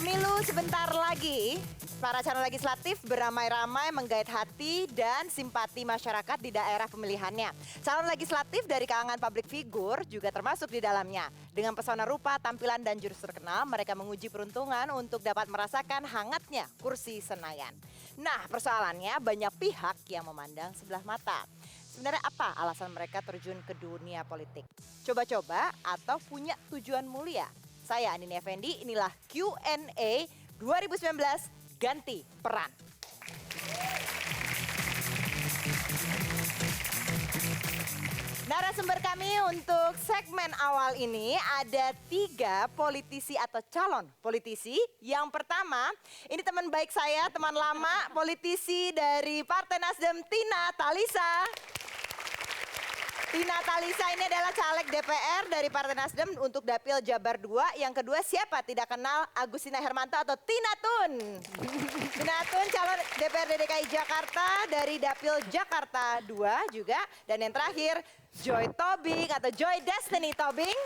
Pemilu sebentar lagi, para calon legislatif beramai-ramai menggait hati dan simpati masyarakat di daerah pemilihannya. Calon legislatif dari kalangan publik figur juga termasuk di dalamnya. Dengan pesona rupa, tampilan, dan jurus terkenal, mereka menguji peruntungan untuk dapat merasakan hangatnya kursi Senayan. Nah, persoalannya banyak pihak yang memandang sebelah mata. Sebenarnya apa alasan mereka terjun ke dunia politik? Coba-coba atau punya tujuan mulia? Saya Andini Effendi, inilah Q&A 2019 Ganti Peran. Narasumber kami untuk segmen awal ini ada 3 politisi atau calon politisi. Yang pertama, ini teman baik saya, teman lama, politisi dari Partai Nasdem, Tina Talisa. Tina Talisa ini adalah caleg DPR dari Partai Nasdem untuk Dapil Jabar 2. Yang kedua, siapa tidak kenal Agustina Hermanto atau Tina Tun. Tina Tun calon DPRD DKI Jakarta dari Dapil Jakarta 2 juga. Dan yang terakhir, Joy Tobing atau Joy Destiny Tobing.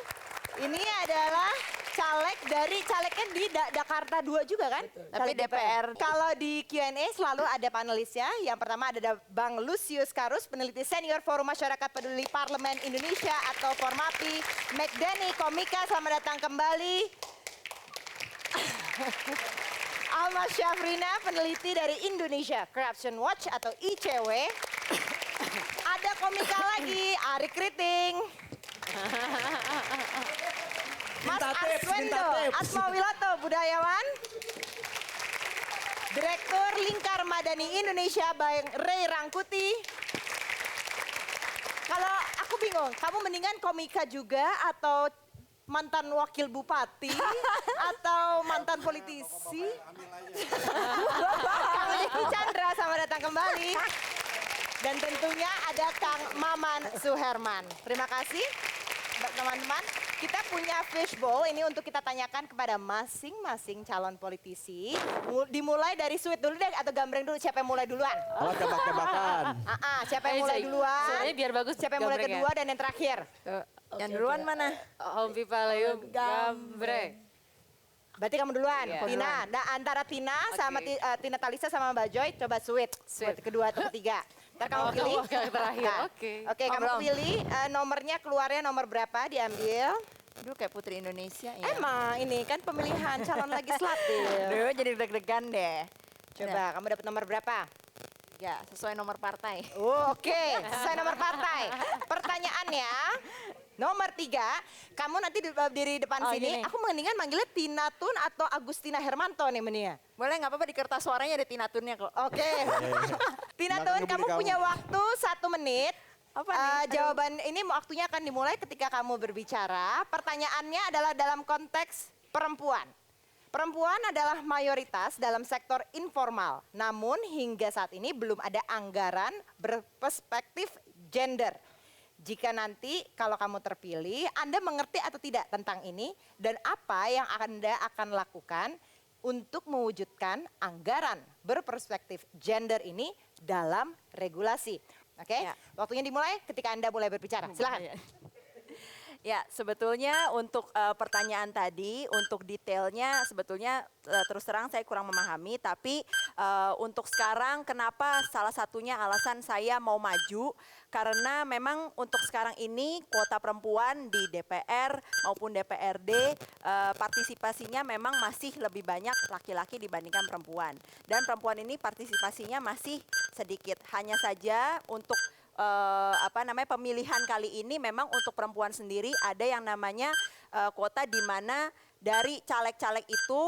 Ini adalah calegnya di Jakarta 2 juga kan? Tapi DPR. Kalau di Q&A selalu ada panelisnya. Yang pertama ada Bang Lusius Karus, peneliti senior Forum Masyarakat Peduli Parlemen Indonesia atau Formapi. McDenny Komika, selamat datang kembali. Alma Syafrina, peneliti dari Indonesia Corruption Watch atau ICW. Ada komika lagi, Ari Kriting. Mas Arswendo, Asma Wiloto, budayawan. Direktur Lingkar Madani Indonesia, Bang Ray Rangkuti. Kalau aku bingung, kamu mendingan komika juga atau mantan wakil bupati atau mantan politisi? Kang Jeki Chandra, selamat datang kembali. Dan tentunya ada Kang Maman Suherman. Terima kasih teman-teman. Kita punya fishbowl ini untuk kita tanyakan kepada masing-masing calon politisi. Dimulai dari Sweet dulu deh atau Gambreng dulu, siapa yang mulai duluan? Oh, tebak-tebakan. Siapa yang mulai duluan? Soalnya biar bagus. Siapa yang mulai kedua dan yang terakhir? Yang duluan mana? Hompi Palayu Gambreng. Berarti kamu duluan, Iya. Tina. Nah, antara Tina sama Tina Talisa sama Mbak Joy, coba Sweet. Buat kedua atau ketiga. Ntar kamu pilih. Yang terakhir, Nah, oke. Oke, kamu pilih nomornya, keluarnya nomor berapa, diambil. Aduh, kayak Putri Indonesia ya. Emang ini kan pemilihan calon legislatif. Aduh, jadi deg-degan deh. Coba, kamu dapat nomor berapa? Ya, sesuai nomor partai. Oh, oke, sesuai nomor partai. Pertanyaannya, nomor 3, kamu nanti di depan sini, gini. aku mendingan manggilnya Tina Tun atau Agustina Hermanto nih mendingan. Boleh nggak apa-apa, di kertas suaranya ada Tina Tunnya kok. Oke. Tina Tun, kamu punya waktu 1 menit. Apa nih? Jawaban ini waktunya akan dimulai ketika kamu berbicara. Pertanyaannya adalah dalam konteks perempuan. Perempuan adalah mayoritas dalam sektor informal. Namun hingga saat ini belum ada anggaran berperspektif gender. Jika nanti kalau kamu terpilih, Anda mengerti atau tidak tentang ini dan apa yang Anda akan lakukan untuk mewujudkan anggaran berperspektif gender ini dalam regulasi. Oke, Ya. Waktunya dimulai ketika Anda mulai berbicara. Silakan. Ya, sebetulnya untuk pertanyaan tadi, untuk detailnya sebetulnya terus terang saya kurang memahami. Tapi untuk sekarang kenapa salah satunya alasan saya mau maju, karena memang untuk sekarang ini kuota perempuan di DPR maupun DPRD partisipasinya memang masih lebih banyak laki-laki dibandingkan perempuan. Dan perempuan ini partisipasinya masih sedikit. Hanya saja untuk pemilihan kali ini memang untuk perempuan sendiri ada yang namanya kuota di mana dari caleg-caleg itu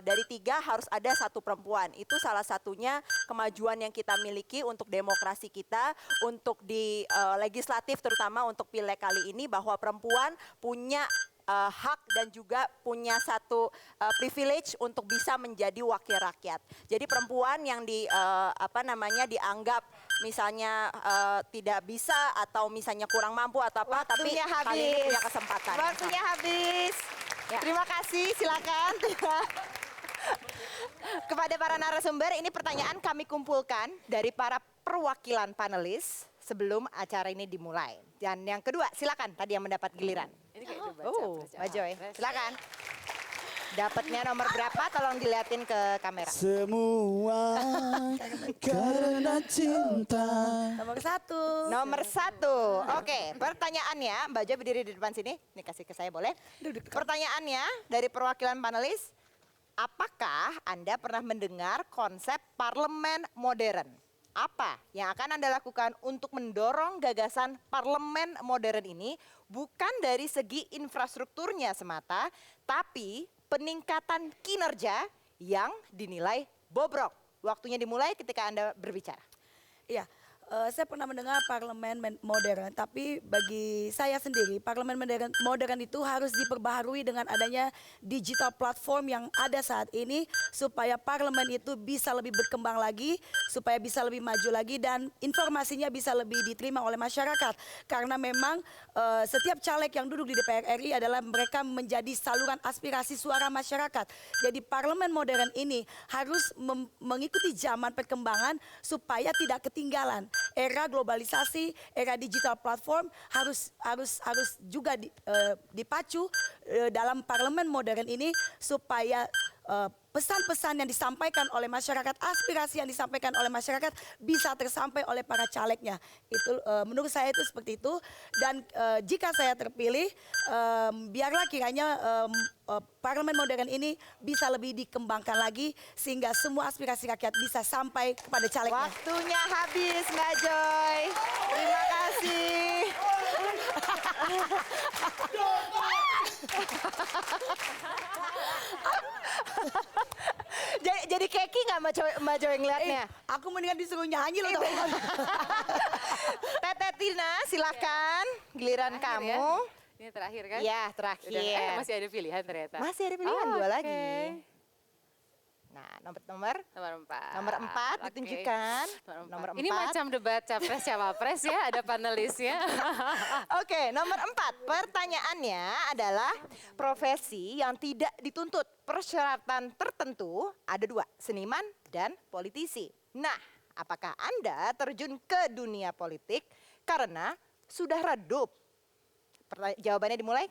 dari 3 harus ada 1 perempuan. Itu salah satunya kemajuan yang kita miliki untuk demokrasi kita, untuk di legislatif terutama untuk pileg kali ini, bahwa perempuan punya hak dan juga punya satu privilege untuk bisa menjadi wakil rakyat. Jadi perempuan yang dianggap misalnya tidak bisa atau misalnya kurang mampu atau apa, Waktunya tapi kali ini habis. punya kesempatan. Waktunya habis. Ya. Terima kasih, silakan. Kepada para narasumber, ini pertanyaan kami kumpulkan dari para perwakilan panelis sebelum acara ini dimulai. Dan yang kedua, silakan tadi yang mendapat giliran. Ini kayak Mbak Joy, silakan. Dapatnya nomor berapa? Tolong diliatin ke kamera. Semua karena cinta. Nomor 1. Nomor 1. Oke, pertanyaannya, Mbak Jo berdiri di depan sini. Ini kasih ke saya boleh? Pertanyaannya dari perwakilan panelis, apakah Anda pernah mendengar konsep parlemen modern? Apa yang akan Anda lakukan untuk mendorong gagasan parlemen modern ini bukan dari segi infrastrukturnya semata, tapi peningkatan kinerja yang dinilai bobrok? Waktunya dimulai ketika Anda berbicara. Iya, saya pernah mendengar parlemen modern, tapi bagi saya sendiri parlemen modern itu harus diperbaharui dengan adanya digital platform yang ada saat ini supaya parlemen itu bisa lebih berkembang lagi, supaya bisa lebih maju lagi dan informasinya bisa lebih diterima oleh masyarakat. Karena memang setiap caleg yang duduk di DPR RI adalah mereka menjadi saluran aspirasi suara masyarakat. Jadi parlemen modern ini harus mengikuti zaman perkembangan supaya tidak ketinggalan. Era globalisasi, era digital platform harus juga dipacu dalam parlemen modern ini supaya pesan-pesan yang disampaikan oleh masyarakat, aspirasi yang disampaikan oleh masyarakat bisa tersampai oleh para calegnya. Itu menurut saya itu seperti itu. Dan jika saya terpilih, biarlah kiranya parlemen modern ini bisa lebih dikembangkan lagi sehingga semua aspirasi rakyat bisa sampai kepada calegnya. Waktunya habis, Mbak Joy. Terima kasih. Jadi keki nggak Mbak Joy ngeliatnya? Aku mendingan disuruh nyanyi loh. Teteh Tina, silakan. Giliran Terakhir ya? kamu. Ini terakhir kan? Ya, terakhir. Masih ada pilihan ternyata. Masih ada pilihan Oh, dua oke. lagi. Nah, nomor Nomor 4. nomor 4 ditunjukkan. Nomor 4. Ini macam debat capres cawapres ya, ada panelisnya. Oke, nomor 4. Pertanyaannya adalah profesi yang tidak dituntut persyaratan tertentu ada 2, seniman dan politisi. Nah, apakah Anda terjun ke dunia politik karena sudah redup? Jawabannya dimulai,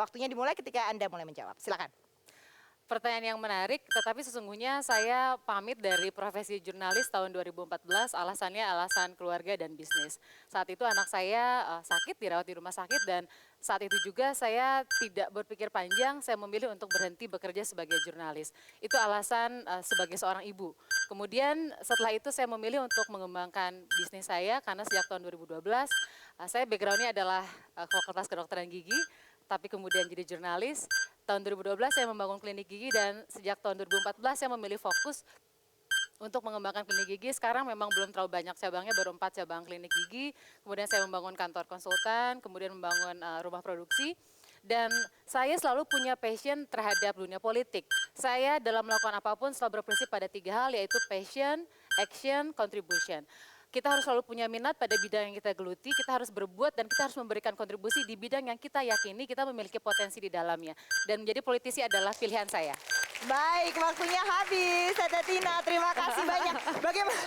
waktunya dimulai ketika Anda mulai menjawab. Silakan. Pertanyaan yang menarik, tetapi sesungguhnya saya pamit dari profesi jurnalis tahun 2014, alasannya alasan keluarga dan bisnis. Saat itu anak saya sakit, dirawat di rumah sakit dan saat itu juga saya tidak berpikir panjang, saya memilih untuk berhenti bekerja sebagai jurnalis. Itu alasan sebagai seorang ibu. Kemudian setelah itu saya memilih untuk mengembangkan bisnis saya karena sejak tahun 2012, saya backgroundnya adalah Fakultas Kedokteran Gigi, tapi kemudian jadi jurnalis. Tahun 2012 saya membangun klinik gigi dan sejak tahun 2014 saya memilih fokus untuk mengembangkan klinik gigi. Sekarang memang belum terlalu banyak cabangnya, baru 4 cabang klinik gigi. Kemudian saya membangun kantor konsultan, kemudian membangun rumah produksi. Dan saya selalu punya passion terhadap dunia politik. Saya dalam melakukan apapun selalu berprinsip pada 3 hal, yaitu passion, action, contribution. Kita harus selalu punya minat pada bidang yang kita geluti, kita harus berbuat dan kita harus memberikan kontribusi di bidang yang kita yakini kita memiliki potensi di dalamnya. Dan menjadi politisi adalah pilihan saya. Baik, waktunya habis. Teteh Tina, terima kasih banyak. Bagaimana?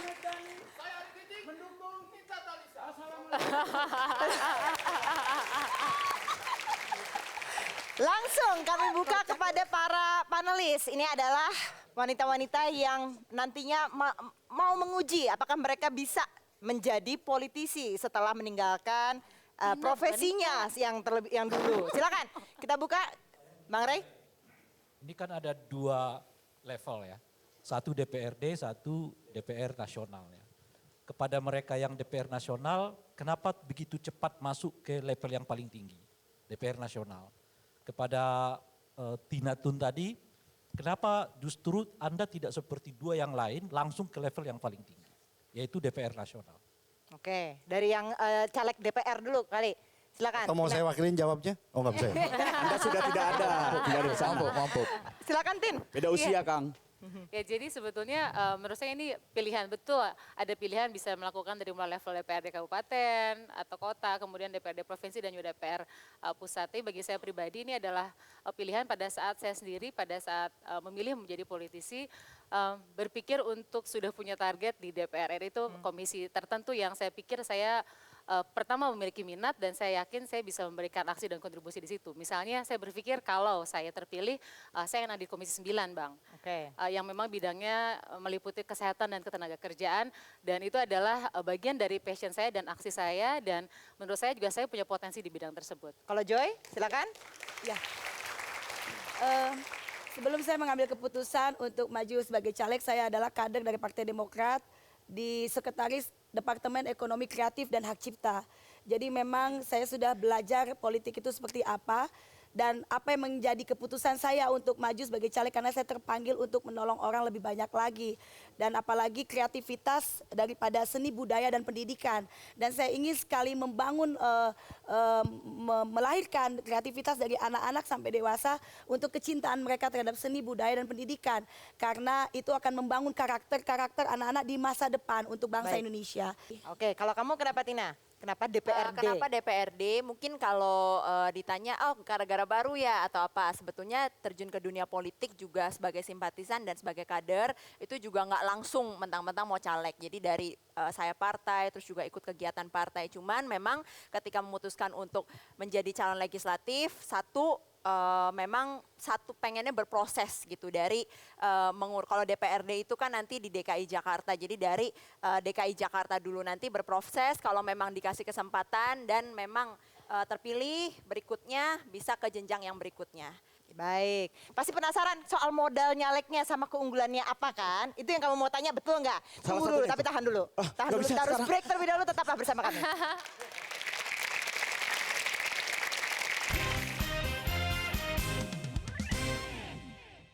Langsung kami buka kepada para panelis. Ini adalah wanita-wanita yang nantinya mau menguji apakah mereka bisa menjadi politisi setelah meninggalkan profesinya yang dulu. Silakan kita buka, Bang Rey. Ini kan ada 2 level ya. Satu DPRD, satu DPR nasional ya. Kepada mereka yang DPR nasional, kenapa begitu cepat masuk ke level yang paling tinggi? DPR nasional. Kepada Tina Tun tadi, kenapa justru Anda tidak seperti 2 yang lain langsung ke level yang paling tinggi, yaitu DPR nasional. Oke, dari yang caleg DPR dulu kali. Silakan. Atau mau saya wakilin jawabnya? Oh nggak bisa ya? Anda sudah tidak ada. Tidak ada di sana. Mampu. Silakan Tin. Beda usia, Kang. Ya jadi sebetulnya menurut saya ini pilihan betul. Ada pilihan bisa melakukan dari mulai level DPRD kabupaten atau kota, kemudian DPRD provinsi dan juga DPR pusat. Tapi bagi saya pribadi ini adalah pilihan pada saat saya sendiri, pada saat memilih menjadi politisi, berpikir untuk sudah punya target di DPR RI itu komisi tertentu yang saya pikir saya pertama memiliki minat dan saya yakin saya bisa memberikan aksi dan kontribusi di situ. Misalnya saya berpikir kalau saya terpilih, saya akan ada di Komisi 9 Bang. Oke. Yang memang bidangnya meliputi kesehatan dan ketenagakerjaan dan itu adalah bagian dari passion saya dan aksi saya dan menurut saya juga saya punya potensi di bidang tersebut. Kalau Joy, silakan. Ya. Sebelum saya mengambil keputusan untuk maju sebagai caleg, saya adalah kader dari Partai Demokrat di Sekretaris Departemen Ekonomi Kreatif dan Hak Cipta. Jadi memang saya sudah belajar politik itu seperti apa dan apa yang menjadi keputusan saya untuk maju sebagai caleg karena saya terpanggil untuk menolong orang lebih banyak lagi. Dan apalagi kreativitas daripada seni budaya dan pendidikan. Dan saya ingin sekali membangun, melahirkan kreativitas dari anak-anak sampai dewasa untuk kecintaan mereka terhadap seni budaya dan pendidikan. Karena itu akan membangun karakter-karakter anak-anak di masa depan untuk bangsa Baik. Indonesia. Oke, kalau kamu kenapa Tina? Kenapa DPRD? Kenapa DPRD? Mungkin kalau ditanya, oh gara-gara baru ya atau apa? Sebetulnya terjun ke dunia politik juga sebagai simpatisan dan sebagai kader itu juga nggak langsung mentang-mentang mau caleg. Jadi dari saya partai, terus juga ikut kegiatan partai. Cuman memang ketika memutuskan untuk menjadi calon legislatif, memang pengennya berproses gitu dari kalau DPRD itu kan nanti di DKI Jakarta. Jadi dari DKI Jakarta dulu nanti berproses kalau memang dikasih kesempatan dan memang terpilih berikutnya bisa ke jenjang yang berikutnya. Baik, pasti penasaran soal modal nyaleknya sama keunggulannya apa kan? Itu yang kamu mau tanya, betul nggak? Salah Tunggu dulu, satunya tapi tahan dulu. Tahan nggak dulu, bisa kita harus sekarang. break terlebih dahulu, tetaplah bersama kami.